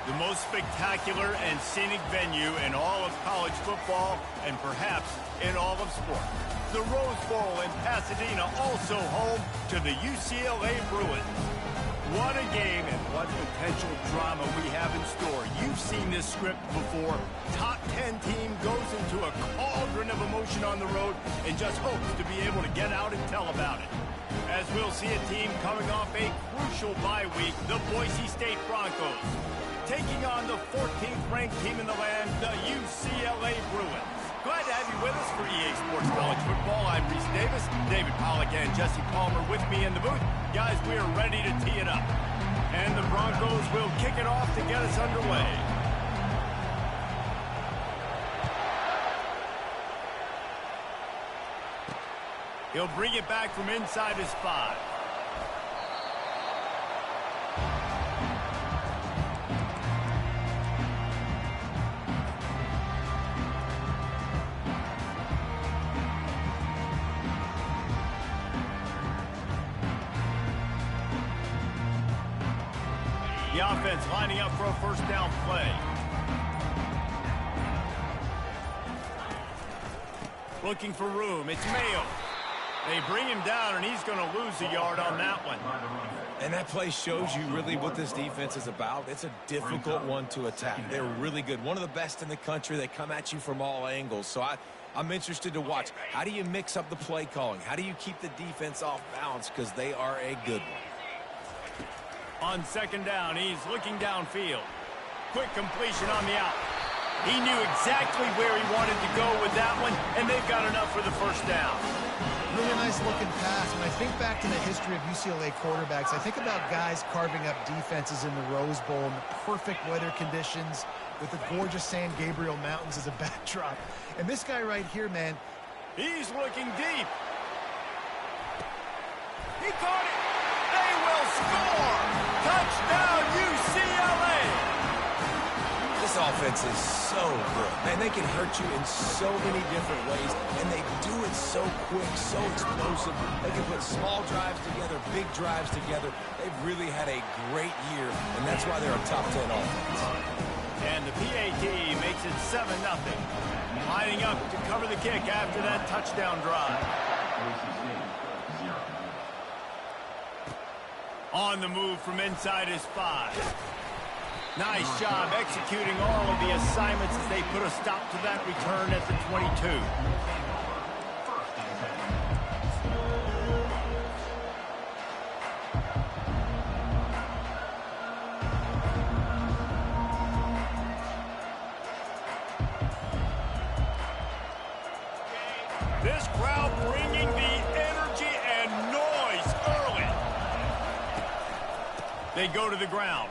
The most spectacular and scenic venue in all of college football and perhaps in all of sports. The Rose Bowl in Pasadena, also home to the UCLA Bruins. What a game and what potential drama we have in store. You've seen this script before. Top 10 team goes into a cauldron of emotion on the road and just hopes to be able to get out and tell about it. As we'll see a team coming off a crucial bye week, the Boise State Broncos, taking on the 14th ranked team in the land, the UCLA Bruins. Glad to have you with us for EA Sports College Football. I'm Reese Davis, David Pollack and Jesse Palmer with me in the booth. Guys, we are ready to tee it up. And the Broncos will kick it off to get us underway. He'll bring it back from inside his 5. The offense lining up for a first down play. Looking for room. It's Mayo. They bring him down, and he's going to lose a yard on that one. And that play shows you really what this defense is about. It's a difficult one to attack. They're really good. One of the best in the country. They come at you from all angles. So I'm interested to watch. How do you mix up the play calling? How do you keep the defense off balance? Because they are a good one. On second down, he's looking downfield. Quick completion on the out. He knew exactly where he wanted to go with that one, and they've got enough for the first down. Really nice looking pass. When I think back to the history of UCLA quarterbacks, I think about guys carving up defenses in the Rose Bowl in the perfect weather conditions with the gorgeous San Gabriel Mountains as a backdrop. And this guy right here, man. He's looking deep. He caught it. They will score. Touchdown, UCLA. This offense is so good. Man, they can hurt you in so many different ways, and they do it so quick, so explosive. They can put small drives together, big drives together. They've really had a great year, and that's why they're a top 10 offense. And the PAT makes it 7-0. Lining up to cover the kick after that touchdown drive. On the move from inside his 5. Nice job executing all of the assignments as they put a stop to that return at the 22. This crowd bringing the energy and noise early. They go to the ground.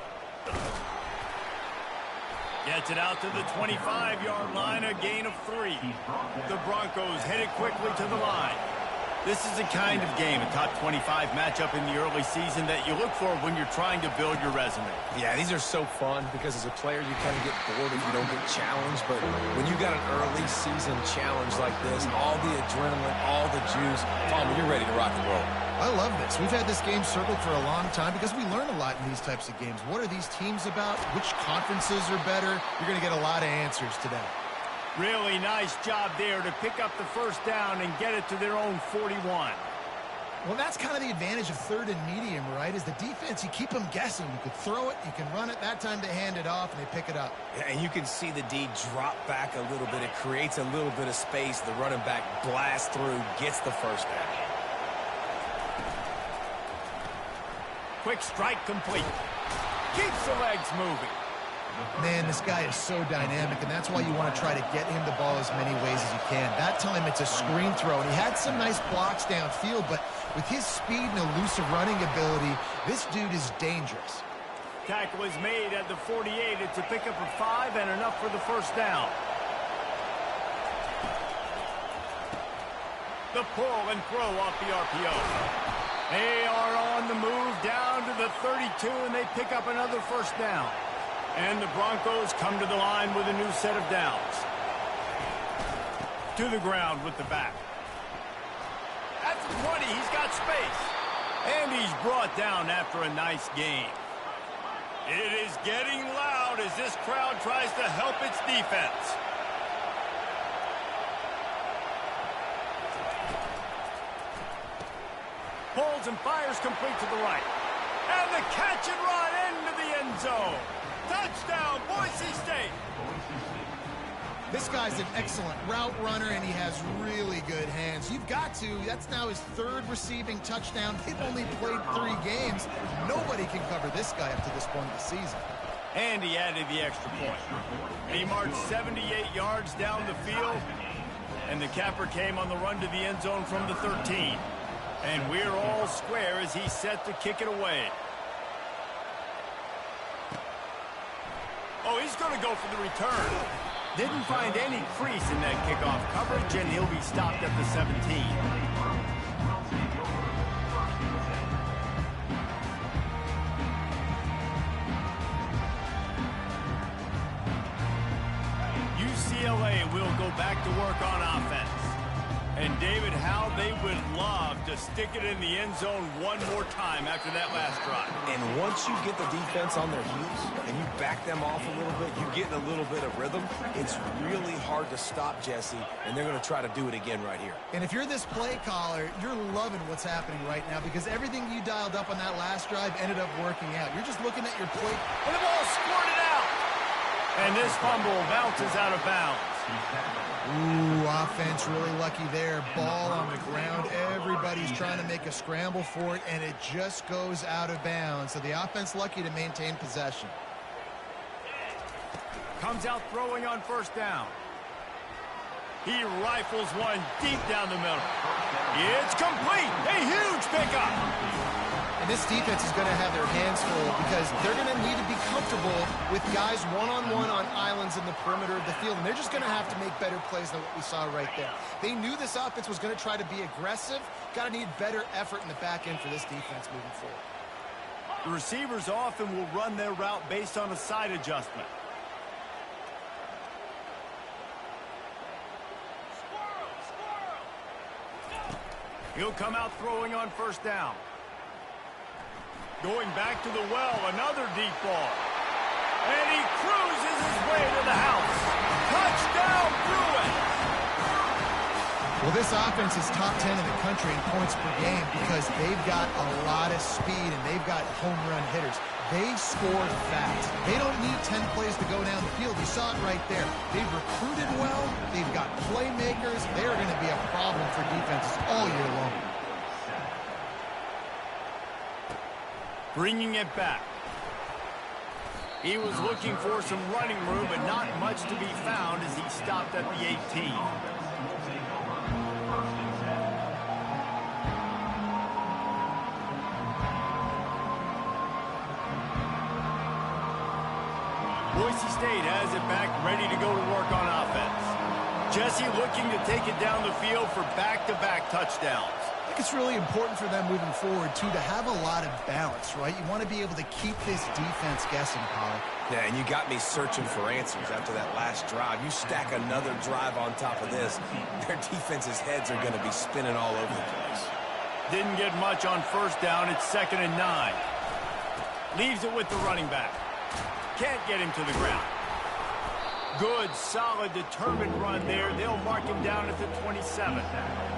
Gets it out to the 25-yard line, a gain of 3. The Broncos headed quickly to the line. This is the kind of game, a top 25 matchup in the early season, that you look for when you're trying to build your resume. Yeah, these are so fun because as a player, you kind of get bored if you don't get challenged. But when you got an early season challenge like this, all the adrenaline, all the juice, Palmer, you're ready to rock and roll. I love this. We've had this game circled for a long time because we learn a lot in these types of games. What are these teams about? Which conferences are better? You're going to get a lot of answers today. Really nice job there to pick up the first down and get it to their own 41. Well, that's kind of the advantage of third and medium, right? Is the defense, you keep them guessing. You could throw it, you can run it. That time they hand it off, and they pick it up. Yeah, and you can see the D drop back a little bit. It creates a little bit of space. The running back blasts through, gets the first down. Quick strike complete. Keeps the legs moving. Man, this guy is so dynamic, and that's why you want to try to get him the ball as many ways as you can. That time, it's a screen throw, and he had some nice blocks downfield, but with his speed and elusive running ability, this dude is dangerous. Tackle is made at the 48. It's a pickup of 5 and enough for the first down. The pull and throw off the RPO. They are on the move down to the 32, and they pick up another first down. And the Broncos come to the line with a new set of downs. To the ground with the back. At the 20, he's got space. And he's brought down after a nice gain. It is getting loud as this crowd tries to help its defense. Pulls and fires complete to the right. And the catch and run into the end zone. Touchdown, Boise State. This guy's an excellent route runner, and he has really good hands. You've got to. That's now his third receiving touchdown. They've only played 3 games. Nobody can cover this guy up to this point of the season. And he added the extra point. He marched 78 yards down the field, and the capper came on the run to the end zone from the 13. And we're all square as he's set to kick it away. Oh, he's going to go for the return. Didn't find any crease in that kickoff coverage, and he'll be stopped at the 17. UCLA will go back to work on offense. And, David, how they would love to stick it in the end zone one more time after that last drive. And once you get the defense on their heels and you back them off a little bit, you get in a little bit of rhythm, it's really hard to stop Jesse, and they're going to try to do it again right here. And if you're this play caller, you're loving what's happening right now because everything you dialed up on that last drive ended up working out. You're just looking at your play. And the ball squirted out. And this fumble bounces out of bounds. Ooh, offense really lucky there. Ball on the ground. Everybody's trying to make a scramble for it, and it just goes out of bounds. So the offense lucky to maintain possession. Comes out throwing on first down. He rifles one deep down the middle. It's complete. A huge pickup. And this defense is going to have their hands full because they're going to need to be comfortable with guys one-on-one on islands in the perimeter of the field. And they're just going to have to make better plays than what we saw right there. They knew this offense was going to try to be aggressive. Got to need better effort in the back end for this defense moving forward. The receivers often will run their route based on a side adjustment. He'll come out throwing on first down. Going back to the well, another deep ball. And he cruises his way to the house. Touchdown, Bruins! Well, this offense is top 10 in the country in points per game because they've got a lot of speed and they've got home run hitters. They score fast. They don't need 10 plays to go down the field. You saw it right there. They've recruited well. They've got playmakers. They are going to be a problem for defenses all year long. Bringing it back. He was looking for some running room, but not much to be found as he stopped at the 18. Boise State has it back, ready to go to work on offense. Jesse looking to take it down the field for back-to-back touchdowns. I think it's really important for them moving forward, too, to have a lot of balance, right? You want to be able to keep this defense guessing, Pollock. Yeah, and you got me searching for answers after that last drive. You stack another drive on top of this, their defense's heads are going to be spinning all over the place. Didn't get much on first down. It's 2nd and 9. Leaves it with the running back. Can't get him to the ground. Good, solid, determined run there. They'll mark him down at the 27.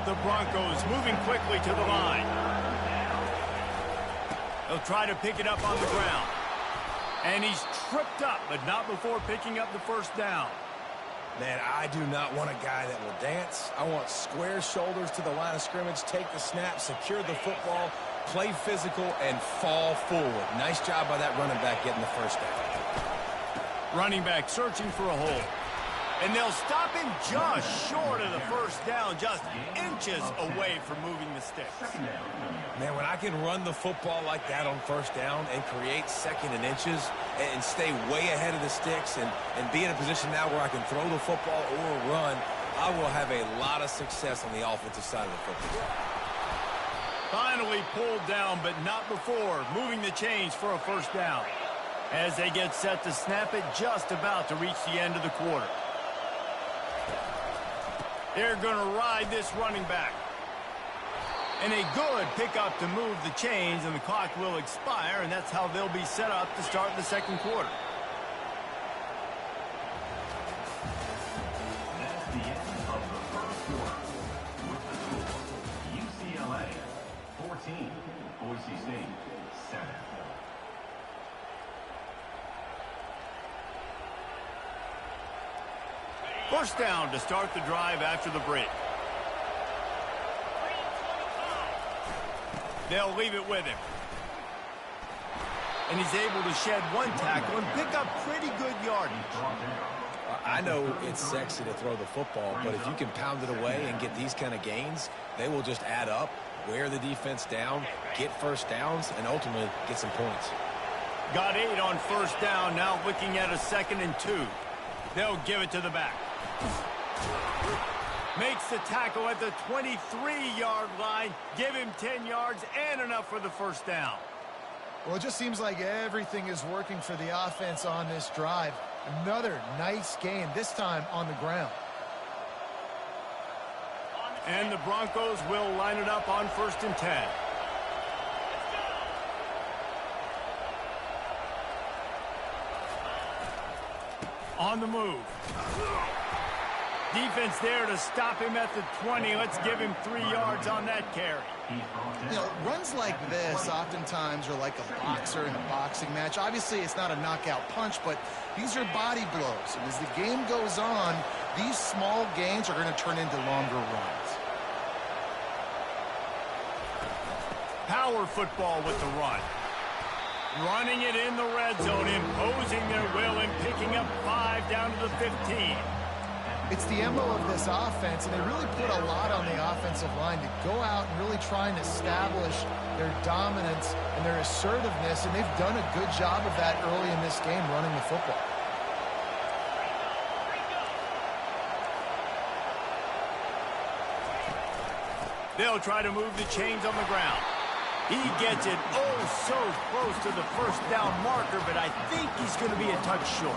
The Broncos moving quickly to the line. They'll try to pick it up on the ground. And he's tripped up, but not before picking up the first down. Man, I do not want a guy that will dance. I want square shoulders to the line of scrimmage, take the snap, secure the football, play physical, and fall forward. Nice job by that running back getting the first down. Running back searching for a hole. And they'll stop him just short of the first down, just inches away from moving the sticks. Man, when I can run the football like that on first down and create 2nd and inches and stay way ahead of the sticks and be in a position now where I can throw the football or run, I will have a lot of success on the offensive side of the football. Finally pulled down, but not before moving the chains for a first down. As they get set to snap it, just about to reach the end of the quarter. They're going to ride this running back. And a good pickup to move the chains, and the clock will expire, and that's how they'll be set up to start the second quarter. That's the end of the first quarter. With the score, UCLA 14, Boise State 7. First down to start the drive after the break. They'll leave it with him. And he's able to shed one tackle and pick up pretty good yardage. I know it's sexy to throw the football, but if you can pound it away and get these kind of gains, they will just add up, wear the defense down, get first downs, and ultimately get some points. Got 8 on first down, now looking at a 2nd and 2. They'll give it to the back. Makes the tackle at the 23-yard line. Give him 10 yards and enough for the first down. Well, it just seems like everything is working for the offense on this drive. Another nice game, this time on the ground. And the Broncos will line it up on 1st and 10. On the move. Defense there to stop him at the 20. Let's give him 3 yards on that carry. You know, runs like this oftentimes are like a boxer in a boxing match. Obviously, it's not a knockout punch, but these are body blows. And as the game goes on, these small gains are going to turn into longer runs. Power football with the run. Running it in the red zone, imposing their will and picking up 5 down to the 15. It's the MO of this offense, and they really put a lot on the offensive line to go out and really try and establish their dominance and their assertiveness, and they've done a good job of that early in this game running the football. They'll try to move the chains on the ground. He gets it oh so close to the first down marker, but I think he's going to be a touch short.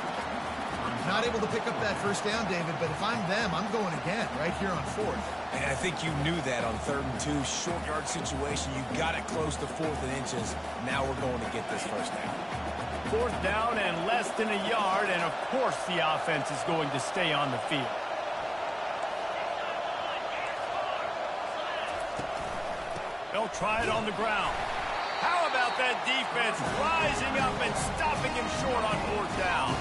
Not able to pick up that first down, David, but if I'm them, I'm going again right here on 4th. And I think you knew that on 3rd and 2, short yard situation. You got it close to 4th and inches. Now we're going to get this first down. 4th down and less than a yard, and of course the offense is going to stay on the field. They'll try it on the ground. How about that defense rising up and stopping him short on 4th down?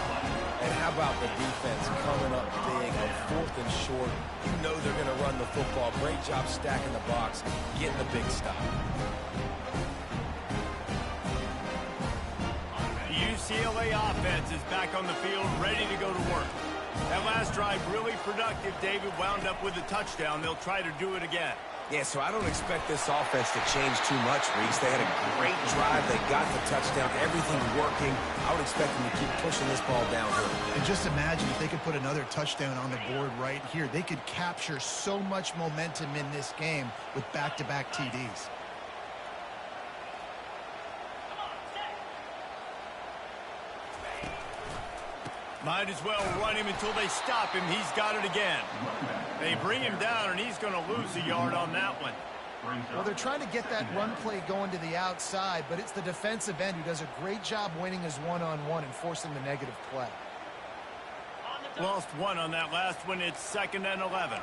And how about the defense coming up big on 4th and short? You know they're going to run the football. Great job stacking the box, getting the big stop. The UCLA offense is back on the field, ready to go to work. That last drive really productive. David wound up with a touchdown. They'll try to do it again. Yeah, so I don't expect this offense to change too much, Reese. They had a great drive. They got the touchdown. Everything working. I would expect them to keep pushing this ball downhill. And just imagine if they could put another touchdown on the board right here. They could capture so much momentum in this game with back-to-back TDs. Might as well run him until they stop him. He's got it again. They bring him down, and he's going to lose a yard on that one. Well, they're trying to get that run play going to the outside, but it's the defensive end who does a great job winning his one-on-one and forcing the negative play. Lost 1 on that last one. It's 2nd and 11.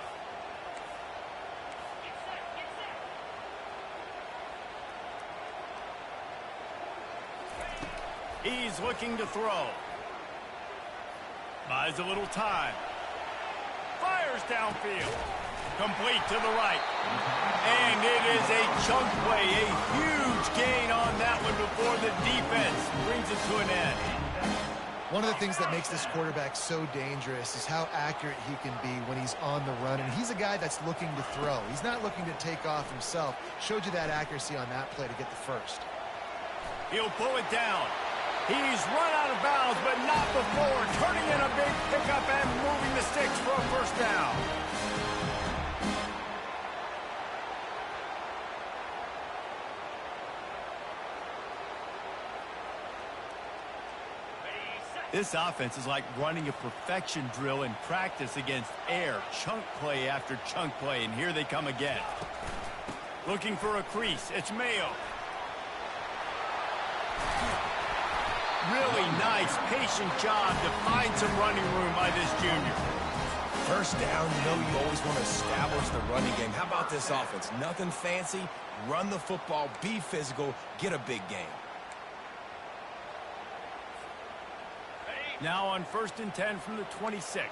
He's looking to throw. Buys a little time. Fires downfield. Complete to the right. And it is a chunk play. A huge gain on that one before the defense brings it to an end. One of the things that makes this quarterback so dangerous is how accurate he can be when he's on the run. And he's a guy that's looking to throw. He's not looking to take off himself. Showed you that accuracy on that play to get the first. He'll pull it down. He's run out of bounds, but not before. Turning in a big pickup and moving the sticks for a first down. This offense is like running a perfection drill in practice against air. Chunk play after chunk play, and here they come again. Looking for a crease. It's Mayo. Really nice, patient job to find some running room by this junior. First down, you know you always want to establish the running game. How about this offense? Nothing fancy. Run the football, be physical, get a big game. Now on 1st and 10 from the 26.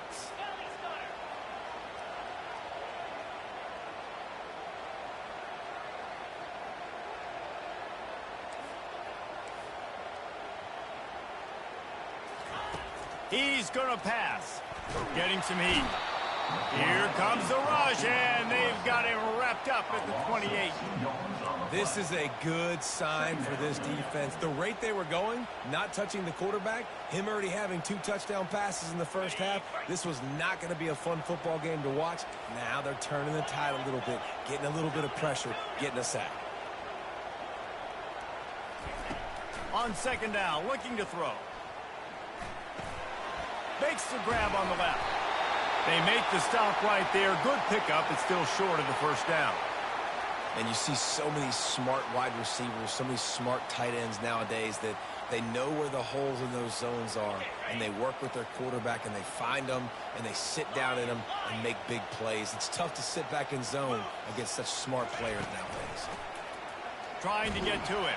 He's going to pass. Getting some heat. Here comes the rush, and they've got him wrapped up at the 28. This is a good sign for this defense. The rate they were going, not touching the quarterback, him already having 2 touchdown passes in the first half, this was not going to be a fun football game to watch. Now they're turning the tide a little bit, getting a little bit of pressure, getting a sack. On 2nd down, looking to throw. Makes the grab on the left. They make the stop right there. Good pickup. It's still short of the 1st down. And you see so many smart wide receivers, so many smart tight ends nowadays that they know where the holes in those zones are, and they work with their quarterback, and they find them, and they sit down in them and make big plays. It's tough to sit back in zone against such smart players nowadays. Trying to get to it.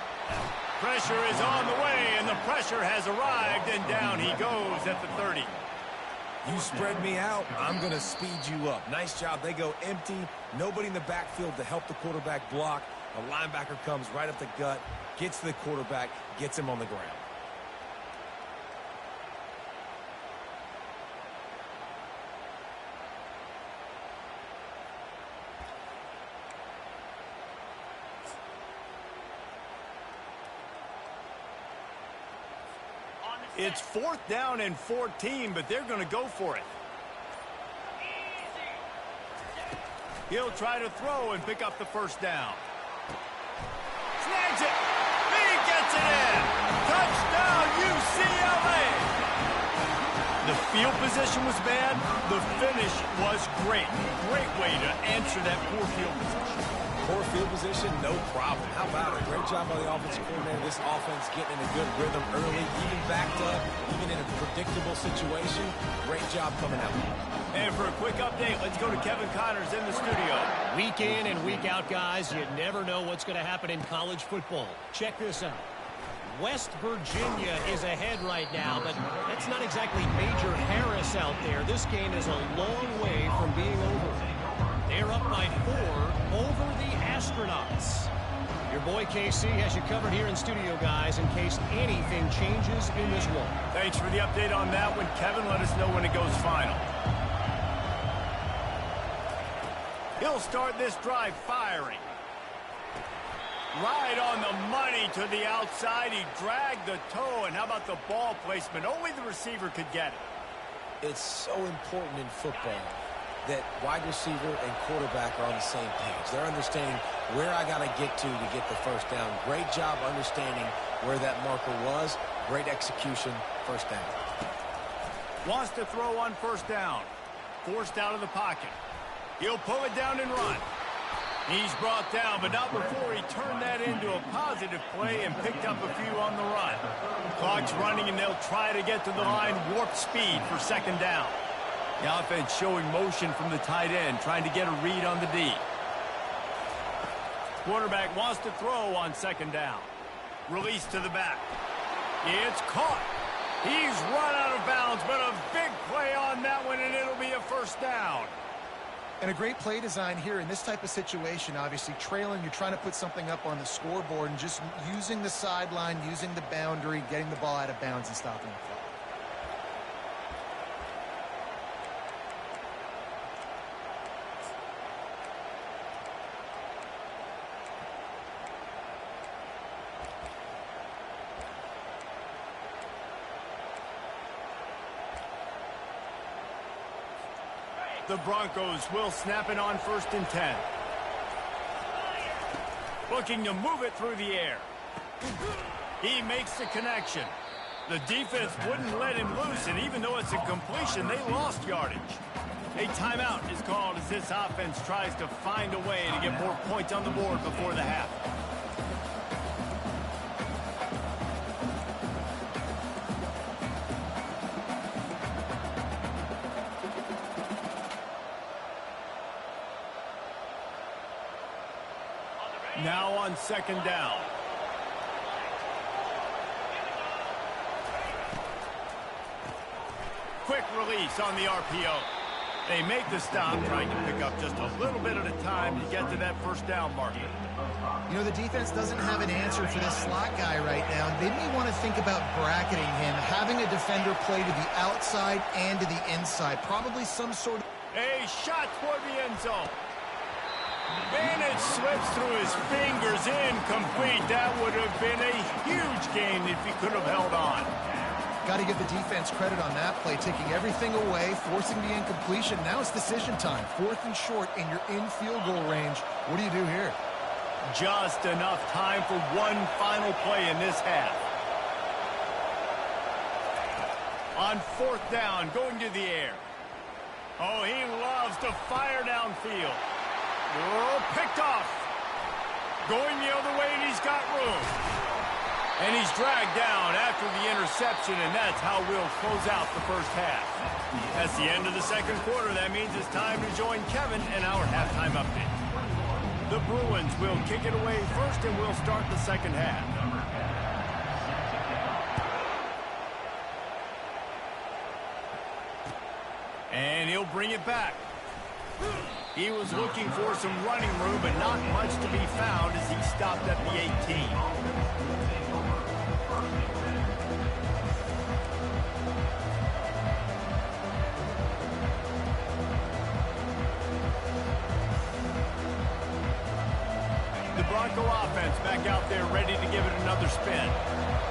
Pressure is on the way, and the pressure has arrived, and down he goes at the 30. You spread me out, I'm going to speed you up. Nice job. They go empty. Nobody in the backfield to help the quarterback block. The linebacker comes right up the gut, gets to the quarterback, gets him on the ground. It's 4th down and 14, but they're going to go for it. He'll try to throw and pick up the 1st down. Snags it. He gets it in. Touchdown, UCLA. The field position was bad. The finish was great. Great way to answer that poor field position. Poor field position, no problem. How about it? Great job by the offensive coordinator. This offense getting in a good rhythm early, even backed up, even in a predictable situation. Great job coming out. And for a quick update, let's go to Kevin Connors in the studio. Week in and week out, guys, you never know what's going to happen in college football. Check this out. West Virginia is ahead right now, but that's not exactly Major Harris out there. This game is a long way from being over. They're up by 4 over the Astronauts. Your boy KC has you covered here in studio, guys, in case anything changes in this one. Thanks for the update on that one, Kevin. Let us know when it goes final. He'll start this drive firing. Right on the money to the outside. He dragged the toe, and how about the ball placement? Only the receiver could get it. It's so important in football that wide receiver and quarterback are on the same page. They're understanding where I got to get the 1st down. Great job understanding where that marker was. Great execution, 1st down. Wants to throw on 1st down. Forced out of the pocket. He'll pull it down and run. He's brought down, but not before he turned that into a positive play and picked up a few on the run. Clock's running, and they'll try to get to the line, warp speed for 2nd down. The offense showing motion from the tight end, trying to get a read on the D. Quarterback wants to throw on 2nd down. Release to the back. It's caught. He's run out of bounds, but a big play on that one, and it'll be a 1st down. And a great play design here in this type of situation. Obviously, trailing, you're trying to put something up on the scoreboard, and just using the sideline, using the boundary, getting the ball out of bounds and stopping the clock. The Broncos will snap it on 1st and 10. Looking to move it through the air. He makes the connection. The defense wouldn't let him loose, and even though it's a completion, they lost yardage. They A timeout is called as this offense tries to find a way to get more points on the board before the half. Now on second down. Quick release on the RPO. They make the stop, trying to pick up just a little bit at a time to get to that first down marker. You know, the defense doesn't have an answer for this slot guy right now. They may want to think about bracketing him, having a defender play to the outside and to the inside. Probably some sort of... A shot toward the end zone. And it slips through his fingers, incomplete. That would have been a huge gain if he could have held on. Got to give the defense credit on that play, taking everything away, forcing the incompletion. Now it's decision time. 4th and short, and you're in field goal range. What do you do here? Just enough time for one final play in this half. On 4th down, going to the air. Oh, he loves to fire downfield. Oh, picked off. Going the other way, and he's got room. And he's dragged down after the interception, and that's how we'll close out the first half. That's the end of the second quarter. That means it's time to join Kevin in our halftime update. The Bruins will kick it away first, and we'll start the second half. And he'll bring it back. He was looking for some running room, but not much to be found as he stopped at the 18. The Bronco offense back out there ready to give it another spin.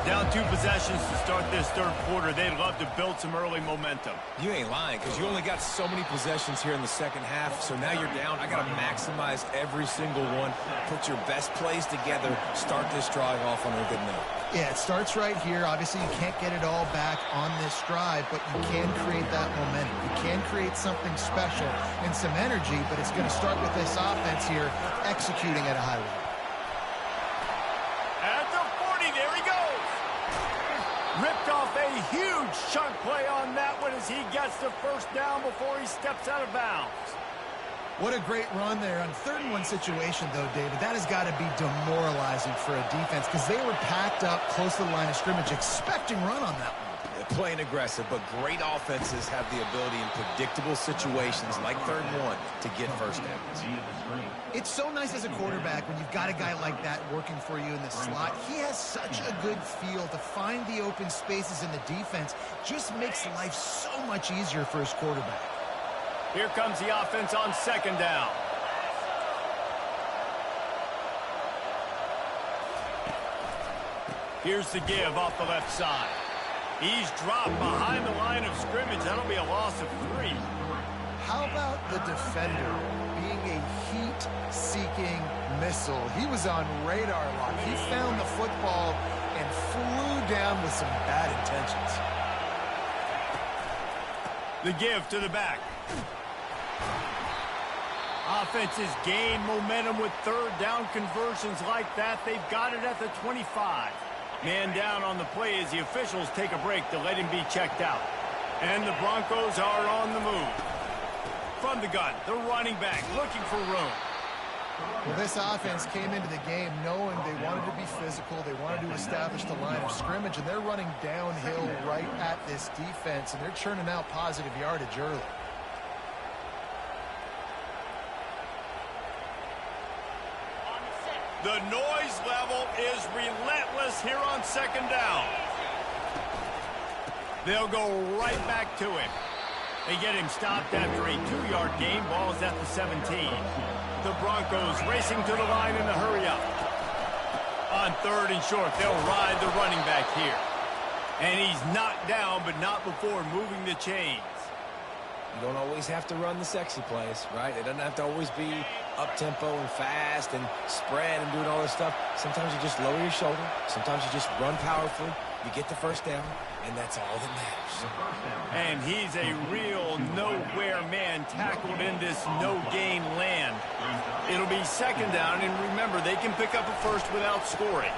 Down 2 possessions to start this third quarter. They'd love to build some early momentum. You ain't lying, because you only got so many possessions here in the second half, so now you're down. I got to maximize every single one, put your best plays together, start this drive off on a good note. Yeah, it starts right here. Obviously, you can't get it all back on this drive, but you can create that momentum. You can create something special and some energy, but it's going to start with this offense here executing at a high rate. At the 40, there he goes. Ripped off a huge chunk play on that one as he gets the first down before he steps out of bounds. What a great run there. On 3rd and 1 situation, though, David, that has got to be demoralizing for a defense because they were packed up close to the line of scrimmage expecting run on that one. They're playing aggressive, but great offenses have the ability in predictable situations like 3rd and 1 to get first downs. It's so nice as a quarterback when you've got a guy like that working for you in the slot. He has such a good feel to find the open spaces in the defense. Just makes life so much easier for his quarterback. Here comes the offense on second down. Here's the give off the left side. He's dropped behind the line of scrimmage. That'll be a loss of 3. How about the defender being a heat-seeking missile? He was on radar lock. He found the football and flew down with some bad intentions. The give to the back. Offenses gain momentum with 3rd down conversions like that. They've got it at the 25. Man down on the play as the officials take a break to let him be checked out. And the Broncos are on the move. From the gun, the running back looking for room. Well, this offense came into the game knowing they wanted to be physical. They wanted to establish the line of scrimmage, and they're running downhill right at this defense, and they're churning out positive yardage early. The noise level is relentless here on second down. They'll go right back to him. They get him stopped after a 2-yard gain. Ball is at the 17. The Broncos racing to the line in the hurry up. On 3rd and short, they'll ride the running back here. And he's knocked down, but not before moving the chains. You don't always have to run the sexy plays, right? It doesn't have to always be up-tempo and fast and spread and doing all this stuff. Sometimes you just lower your shoulder. Sometimes you just run powerfully. You get the first down, and that's all that matters. And he's a real nowhere man tackled in this no-gain land. It'll be second down, and remember, they can pick up a first without scoring.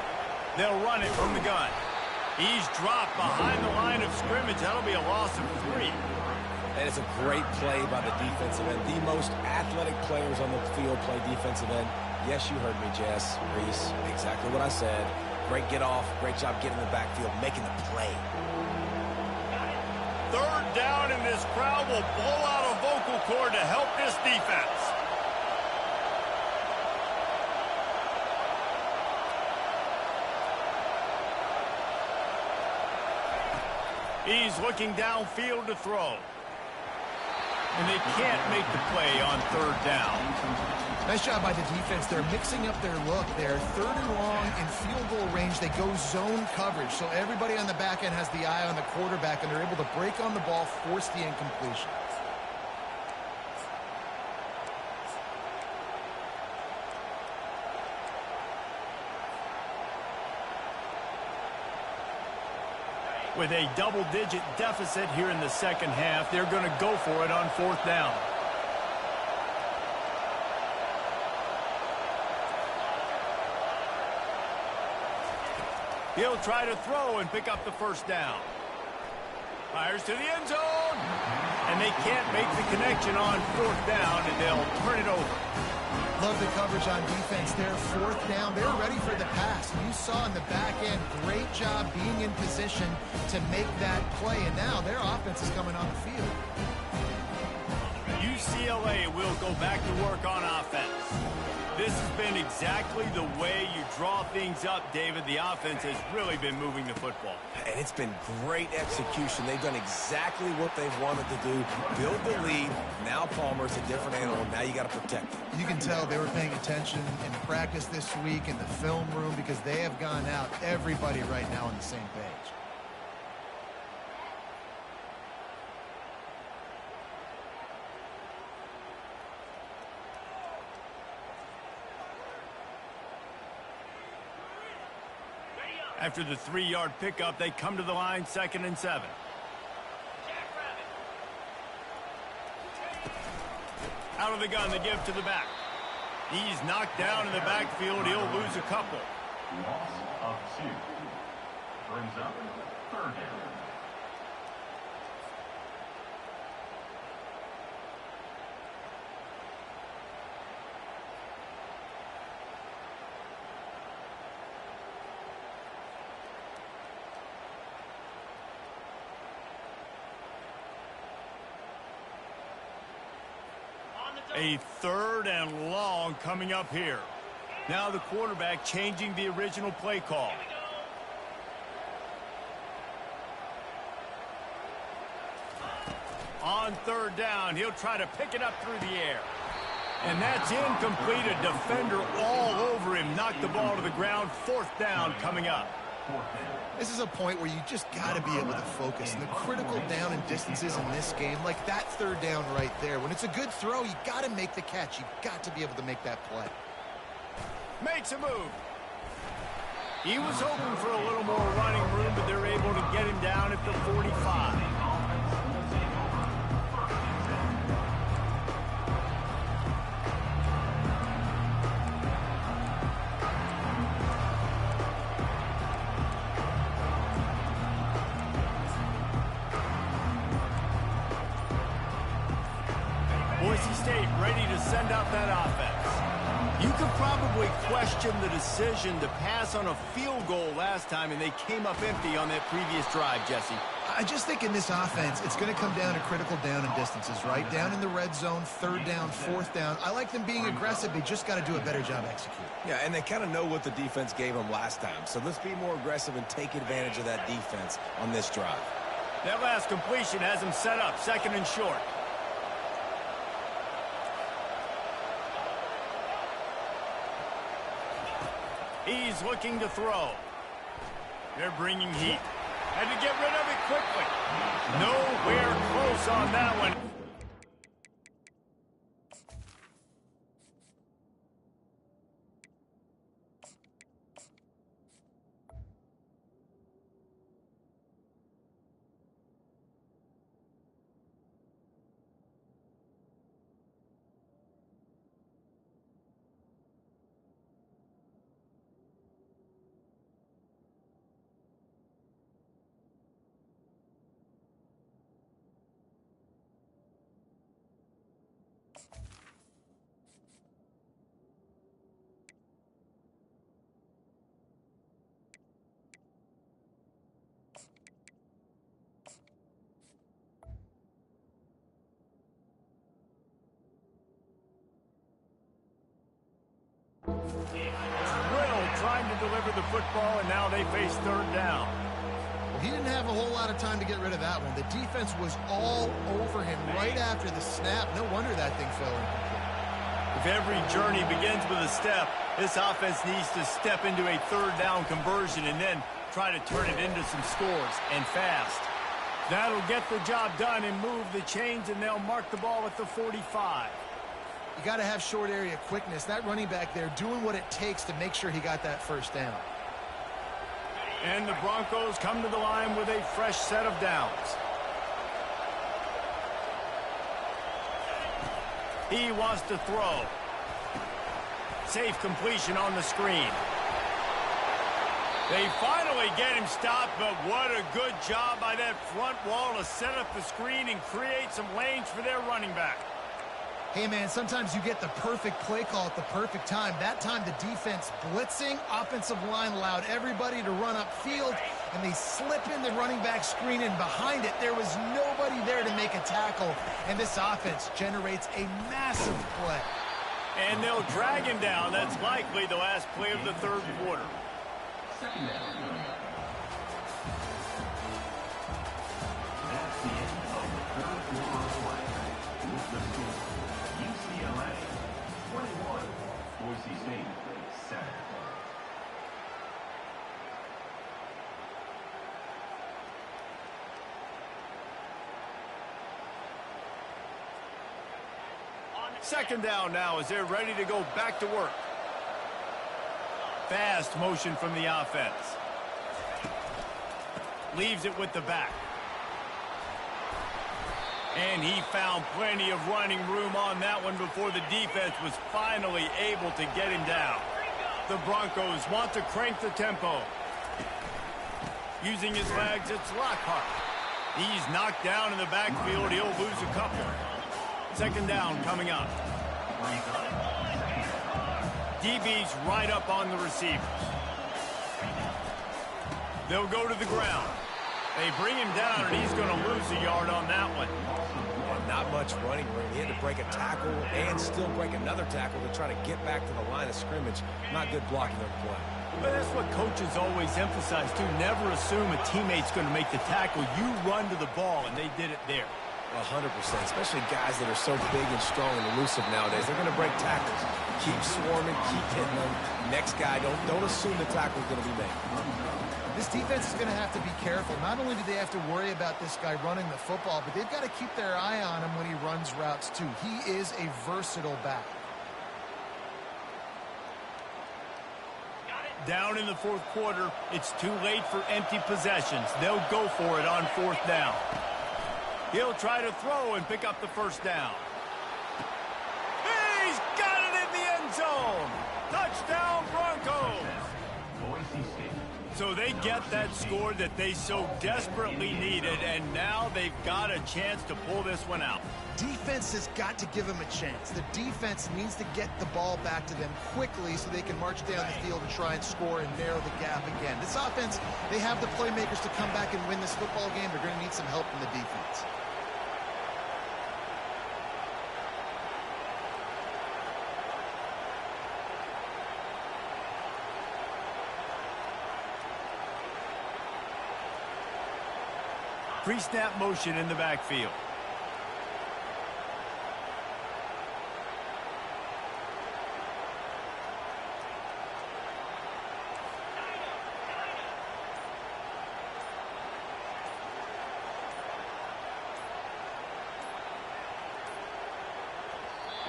They'll run it from the gun. He's dropped behind the line of scrimmage. That'll be a loss of 3. And it's a great play by the defensive end. The most athletic players on the field play defensive end. Yes, you heard me, Jess, Reese. Exactly what I said. Great get off. Great job getting in the backfield, making the play. Third down, and this crowd will blow out a vocal cord to help this defense. He's looking downfield to throw. And they can't make the play on third down. Nice job by the defense. They're mixing up their look. They're third and long in field goal range. They go zone coverage. So everybody on the back end has the eye on the quarterback, and they're able to break on the ball, force the incompletion. With a double-digit deficit here in the second half, they're going to go for it on fourth down. He'll try to throw and pick up the first down. Fires to the end zone. And they can't make the connection on fourth down, and they'll turn it over. Love the coverage on defense there. Fourth down. They're ready for the pass. You saw in the back end, great job being in position to make that play. And now their offense is coming on the field. UCLA will go back to work on offense. This has been exactly the way you draw things up, David. The offense has really been moving the football. And it's been great execution. They've done exactly what they've wanted to do. Build the lead. Now Palmer's a different animal. Now you got to protect him. You can tell they were paying attention in practice this week in the film room because they have gone out, everybody right now on the same page. After the 3-yard pickup, they come to the line, 2nd and 7. Out of the gun, they give to the back. He's knocked down in the backfield. He'll lose a couple. Loss of 2. Brings up third down. A 3rd and long coming up here. Now the quarterback changing the original play call. On 3rd down, he'll try to pick it up through the air. And that's incomplete. A defender all over him. Knocked the ball to the ground. 4th down coming up. This is a point where you just got to be able to focus. And the critical down and distances in this game, like that 3rd down right there. When it's a good throw, you got to make the catch. You got to be able to make that play. Makes a move. He was hoping for a little more running room, but they're able to get him down at the 45. Boise State ready to send out that offense. You could probably question the decision to pass on a field goal last time, and they came up empty on that previous drive, Jesse. I just think in this offense, it's going to come down to critical down and distances, right? Down in the red zone, 3rd down, 4th down. I like them being aggressive. They just got to do a better job executing. Yeah, and they kind of know what the defense gave them last time. So let's be more aggressive and take advantage of that defense on this drive. That last completion has them set up, 2nd and short. He's looking to throw. They're bringing heat. Had to get rid of it quickly. Nowhere close on that one. deliver the football, and now they face third down. Well, he didn't have a whole lot of time to get rid of that one. The defense was all over him right after the snap. No wonder that thing fell incomplete. If every journey begins with a step, this offense needs to step into a third down conversion and then try to turn it into some scores, and fast. That'll get the job done and move the chains, and they'll mark the ball at the 45. You got to have short area quickness. That running back there doing what it takes to make sure he got that first down. And the Broncos come to the line with a fresh set of downs. He wants to throw. Safe completion on the screen. They finally get him stopped, but what a good job by that front wall to set up the screen and create some lanes for their running back. Hey, man, sometimes you get the perfect play call at the perfect time. That time the defense blitzing, offensive line allowed everybody to run upfield, and they slip in the running back screen, and behind it there was nobody there to make a tackle, and this offense generates a massive play. And they'll drag him down. That's likely the last play of the third quarter. Second down. That's the end of the third quarter of play. With the score, UCLA 21, Boise State 7. Second down now as they're ready to go back to work. Fast motion from the offense. Leaves it with the back. And he found plenty of running room on that one before the defense was finally able to get him down. The Broncos want to crank the tempo. Using his legs, it's Lockhart. He's knocked down in the backfield. He'll lose a couple. Second down coming up. DB's right up on the receivers. They'll go to the ground. They bring him down, and he's going to lose a yard on that one. And not much running room. He had to break a tackle and still break another tackle to try to get back to the line of scrimmage. Not good blocking on the play. But that's what coaches always emphasize, too. Never assume a teammate's going to make the tackle. You run to the ball, and they did it there. 100%, especially guys that are so big and strong and elusive nowadays. They're going to break tackles. Keep swarming, keep hitting them. Next guy, don't assume the tackle's going to be made. This defense is going to have to be careful. Not only do they have to worry about this guy running the football, but they've got to keep their eye on him when he runs routes, too. He is a versatile back. Down in the fourth quarter, it's too late for empty possessions. They'll go for it on fourth down. He'll try to throw and pick up the first down. He's got it in the end zone. Touchdown, Broncos. So they get that score that they so desperately needed, and now they've got a chance to pull this one out. Defense has got to give them a chance. The defense needs to get the ball back to them quickly so they can march down the field and try and score and narrow the gap again. This offense, they have the playmakers to come back and win this football game. They're going to need some help from the defense. Pre-snap motion in the backfield.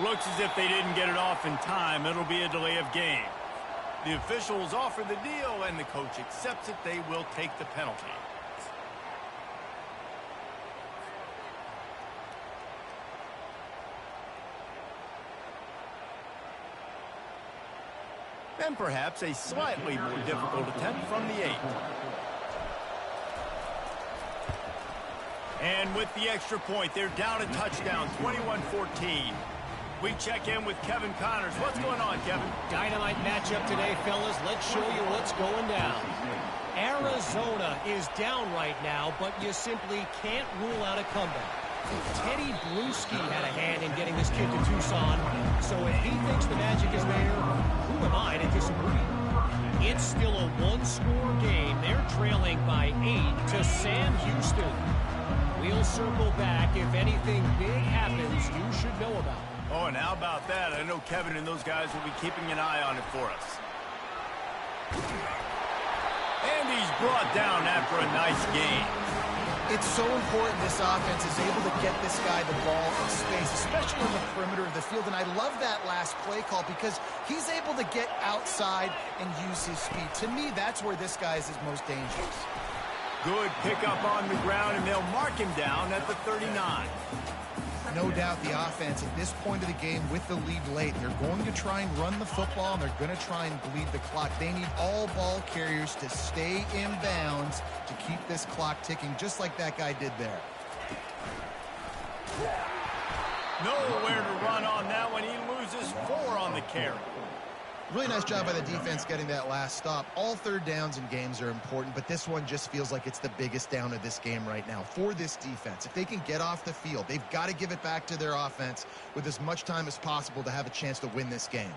Looks as if they didn't get it off in time. It'll be a delay of game. The officials offer the deal, and the coach accepts it. They will take the penalty. And perhaps a slightly more difficult attempt from the 8. And with the extra point, they're down a touchdown, 21-14. We check in with Kevin Connors. What's going on, Kevin? Dynamite matchup today, fellas. Let's show you what's going down. Arizona is down right now, but you simply can't rule out a comeback. Teddy Bruschi had a hand in getting this his kid to Tucson. So if he thinks the magic is there, who am I to disagree? It's still a one-score game. They're trailing by 8 to Sam Houston. We'll circle back. If anything big happens, you should know about it. Oh, and how about that? I know Kevin and those guys will be keeping an eye on it for us. And he's brought down after a nice game. It's so important this offense is able to get this guy the ball in space, especially in the perimeter of the field. And I love that last play call because he's able to get outside and use his speed. To me, that's where this guy is his most dangerous. Good pickup on the ground, and they'll mark him down at the 39. No doubt the offense at this point of the game with the lead late, they're going to try and run the football, and they're going to try and bleed the clock. They need all ball carriers to stay in bounds to keep this clock ticking, just like that guy did there. Nowhere to run on that one. He loses 4 on the carry. Really nice job by the defense getting that last stop. All third downs in games are important, but this one just feels like it's the biggest down of this game right now for this defense. If they can get off the field, they've got to give it back to their offense with as much time as possible to have a chance to win this game.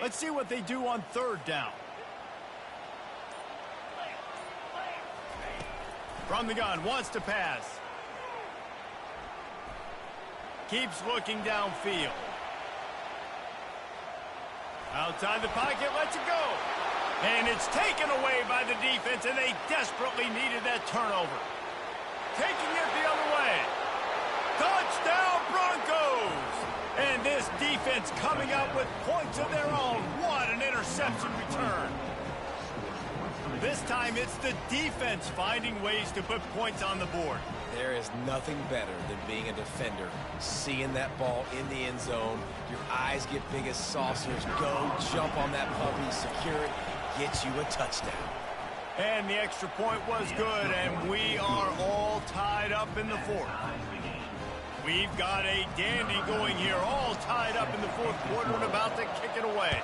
Let's see what they do on third down. From the gun, wants to pass. Keeps looking downfield. Outside the pocket, lets it go. And it's taken away by the defense, and they desperately needed that turnover. Taking it the other way. Touchdown, Broncos! And this defense coming up with points of their own. What an interception return. This time, it's the defense finding ways to put points on the board. There is nothing better than being a defender, seeing that ball in the end zone. Your eyes get big as saucers. Go, jump on that puppy, secure it, get you a touchdown. And the extra point was good, and we are all tied up in the fourth. We've got a dandy going here, all tied up in the fourth quarter and about to kick it away.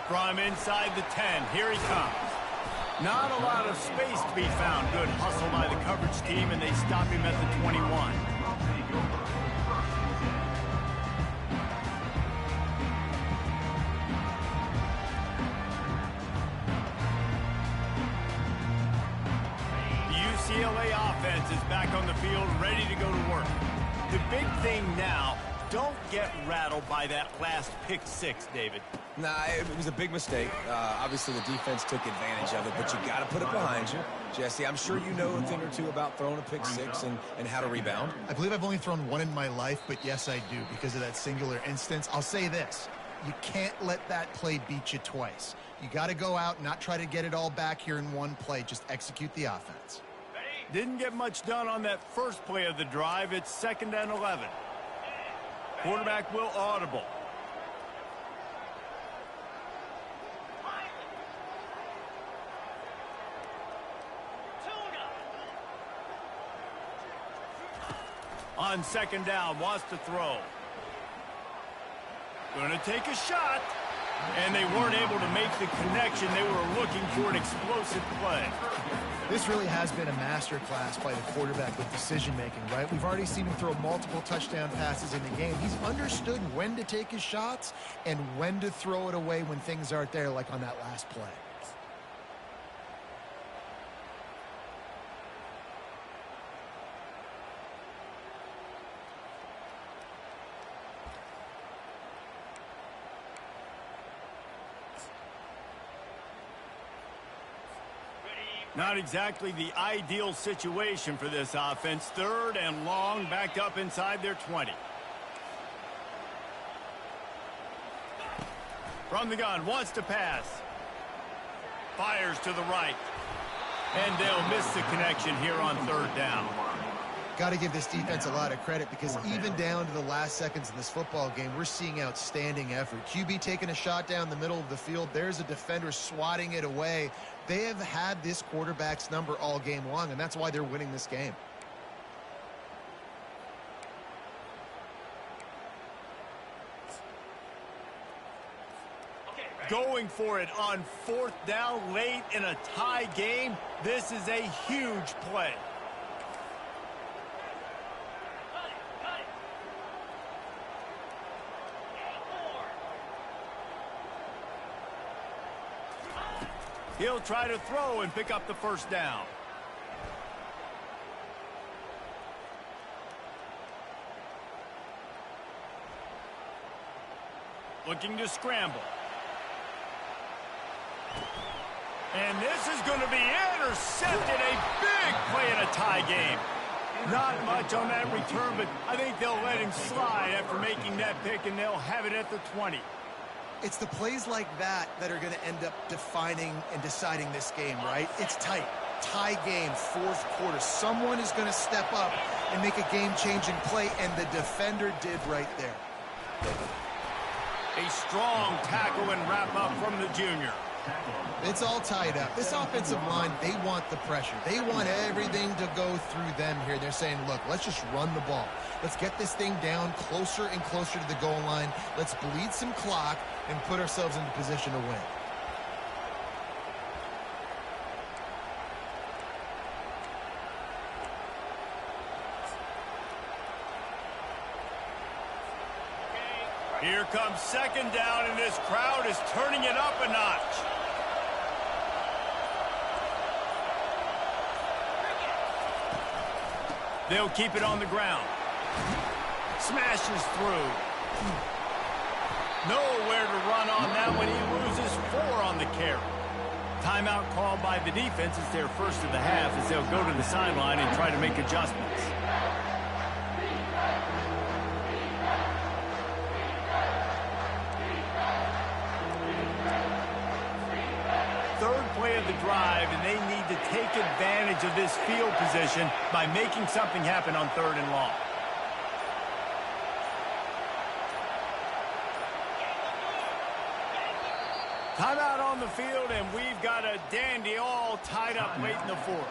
From inside the 10, here he comes. Not a lot of space to be found. Good hustle by the coverage team, and they stop him at the 21. The UCLA offense is back on the field, ready to go to work. The big thing now, don't get rattled by that last pick 6, David. Nah, it was a big mistake. Obviously, the defense took advantage of it, but you got to put it behind you. Jesse, I'm sure you know a thing or two about throwing a pick 6 and how to rebound. I believe I've only thrown one in my life, but yes, I do because of that singular instance. I'll say this. You can't let that play beat you twice. You got to go out and not try to get it all back here in one play. Just execute the offense. Didn't get much done on that first play of the drive. It's 2nd and 11. Quarterback will audible. On 2nd down, wants to throw. Going to take a shot. And they weren't able to make the connection. They were looking for an explosive play. This really has been a masterclass by the quarterback with decision-making, right? We've already seen him throw multiple touchdown passes in the game. He's understood when to take his shots and when to throw it away when things aren't there, like on that last play. Not exactly the ideal situation for this offense. 3rd and long, backed up inside their 20. From the gun, wants to pass. Fires to the right. And they'll miss the connection here on 3rd down. Got to give this defense a lot of credit because even down to the last seconds in this football game, we're seeing outstanding effort. QB taking a shot down the middle of the field. There's a defender swatting it away. They have had this quarterback's number all game long, and that's why they're winning this game. going for it on 4th down late in a tie game. This is a huge play. He'll try to throw and pick up the first down. Looking to scramble. And this is going to be intercepted. A big play in a tie game. Not much on that return, but I think they'll let him slide after making that pick, and they'll have it at the 20. It's the plays like that that are going to end up defining and deciding this game, right? It's tight. Tie game, 4th quarter. Someone is going to step up and make a game-changing play, and the defender did right there. A strong tackle and wrap-up from the junior. It's all tied up. This offensive line, they want the pressure. They want everything to go through them here. They're saying, look, let's just run the ball. Let's get this thing down closer and closer to the goal line. Let's bleed some clock and put ourselves into position to win. Here comes 2nd down, and this crowd is turning it up a notch. They'll keep it on the ground. Smashes through. Nowhere to run on that one. He loses 4 on the carry. Timeout called by the defense. It's their first of the half as they'll go to the sideline and try to make adjustments. Third play of the drive, and they need to take advantage of this field position by making something happen on 3rd and long. Timeout on the field, and we've got a dandy all tied up late in the 4th.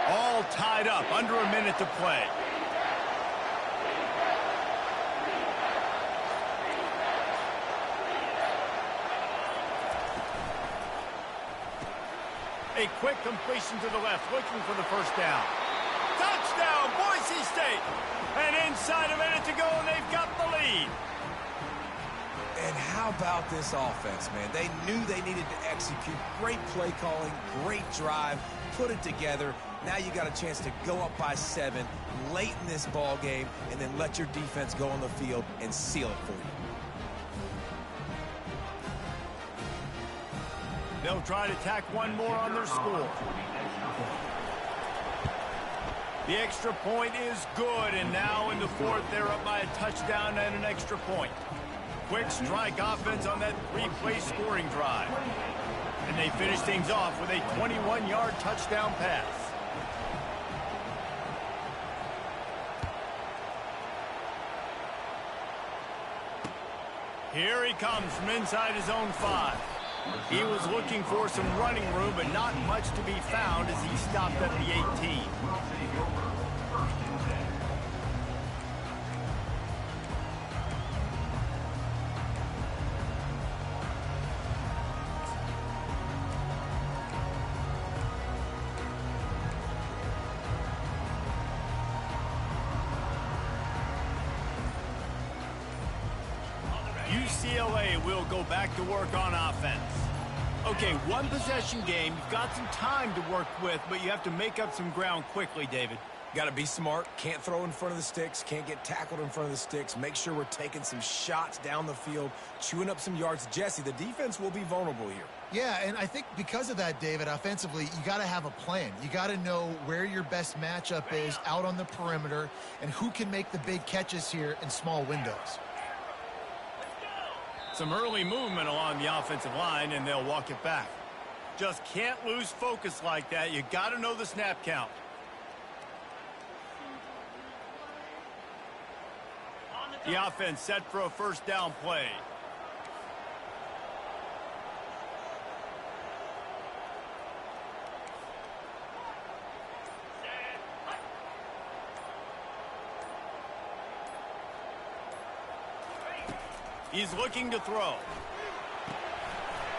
All tied up, under a minute to play. A quick completion to the left, looking for the first down. Touchdown, Boise State! And inside a minute to go, and they've got the lead. And how about this offense, man? They knew they needed to execute. Great play calling, great drive, put it together. Now you got a chance to go up by 7 late in this ball game, and then let your defense go on the field and seal it for you. They'll try to tack one more on their score. The extra point is good, and now in the 4th, they're up by a touchdown and an extra point. Quick strike offense on that 3-play scoring drive. And they finish things off with a 21-yard touchdown pass. Here he comes from inside his own 5. He was looking for some running room, but not much to be found as he stopped at the 18. UCLA will go back to work on offense. Okay, one possession game. You've got some time to work with, but you have to make up some ground quickly, David. Got to be smart. Can't throw in front of the sticks. Can't get tackled in front of the sticks. Make sure we're taking some shots down the field, chewing up some yards. Jesse, the defense will be vulnerable here. Yeah, and I think because of that, David, offensively, you got to have a plan. You got to know where your best matchup is out on the perimeter and who can make the big catches here in small windows. Some early movement along the offensive line, and they'll walk it back. Just can't lose focus like that. You got to know the snap count. The offense set for a first down play. He's looking to throw.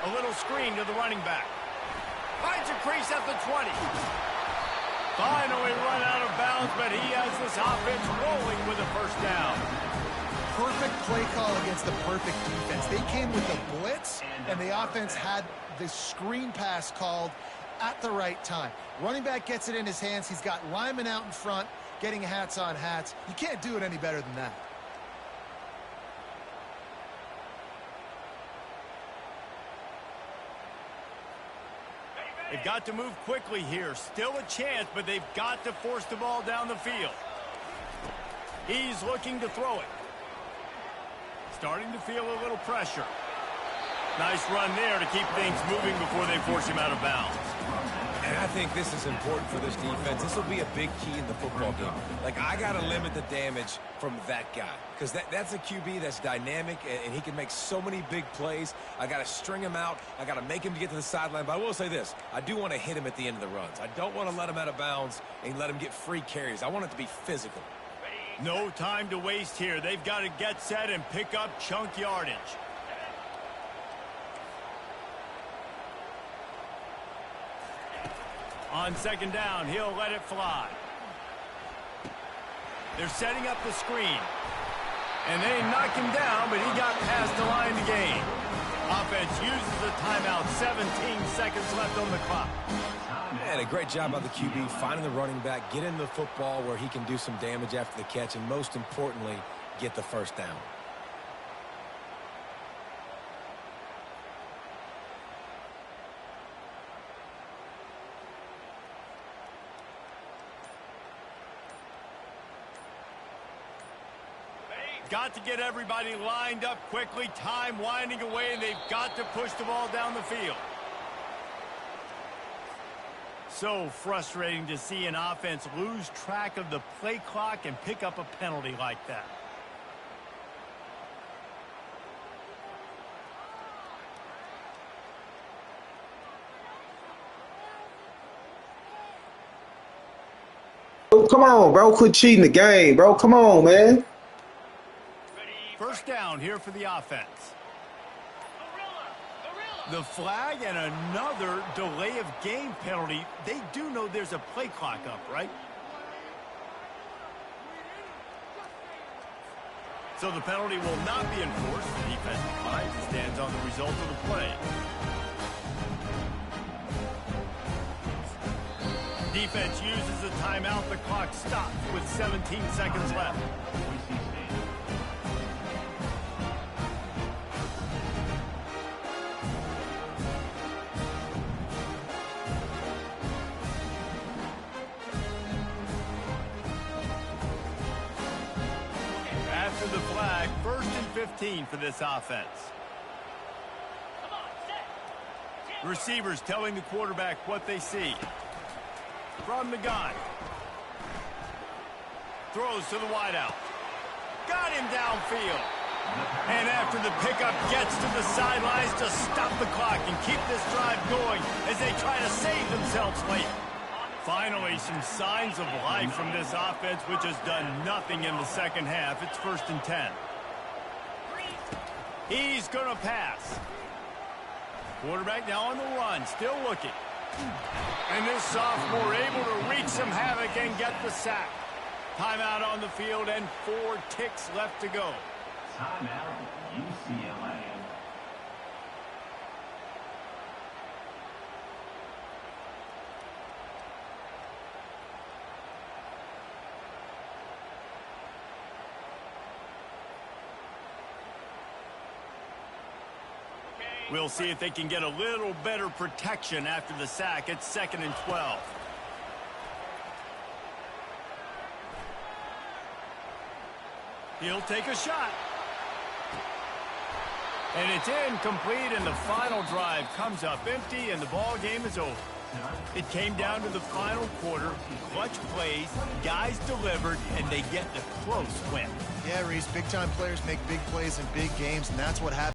A little screen to the running back. Finds a crease at the 20. Finally run out of bounds, but he has this offense rolling with a first down. Perfect play call against the perfect defense. They came with the blitz, and the offense had the screen pass called at the right time. Running back gets it in his hands. He's got linemen out in front, getting hats on hats. You can't do it any better than that. They've got to move quickly here. Still a chance, but they've got to force the ball down the field. He's looking to throw it. Starting to feel a little pressure. Nice run there to keep things moving before they force him out of bounds. And I think this is important for this defense. This will be a big key in the football game. Like, I got to limit the damage from that guy, because that's a QB that's dynamic, and he can make so many big plays. I got to string him out. I got to make him to get to the sideline. But I will say this. I do want to hit him at the end of the runs. I don't want to let him out of bounds and let him get free carries. I want it to be physical. No time to waste here. They've got to get set and pick up chunk yardage. On second down, he'll let it fly. They're setting up the screen. And they knock him down, but he got past the line to gain. Offense uses a timeout. 17 seconds left on the clock. And a great job by the QB finding the running back, getting the football where he can do some damage after the catch, and most importantly, get the first down. Got to get everybody lined up quickly. Time winding away, and they've got to push the ball down the field. So frustrating to see an offense lose track of the play clock and pick up a penalty like that. Oh, come on, bro. Quit cheating the game, bro. Come on, man. First down here for the offense. The flag and another delay of game penalty. They do know there's a play clock up, right? So the penalty will not be enforced. The defense declines and stands on the result of the play. Defense uses a timeout. The clock stops with 17 seconds left. After the flag, 1st and 15 for this offense. Receivers telling the quarterback what they see. From the gun. Throws to the wideout. Got him downfield. And after the pickup, gets to the sidelines to stop the clock and keep this drive going as they try to save themselves late. Finally, some signs of life from this offense, which has done nothing in the second half. It's 1st and 10. He's going to pass. Quarterback now on the run, still looking. And this sophomore able to wreak some havoc and get the sack. Timeout on the field and 4 ticks left to go. Timeout, UCLA. We'll see if they can get a little better protection after the sack. It's 2nd and 12. He'll take a shot. And it's incomplete, and the final drive comes up empty, and the ball game is over. It came down to the final quarter. Clutch plays, guys delivered, and they get the close win. Yeah, Reese, big-time players make big plays in big games, and that's what happened.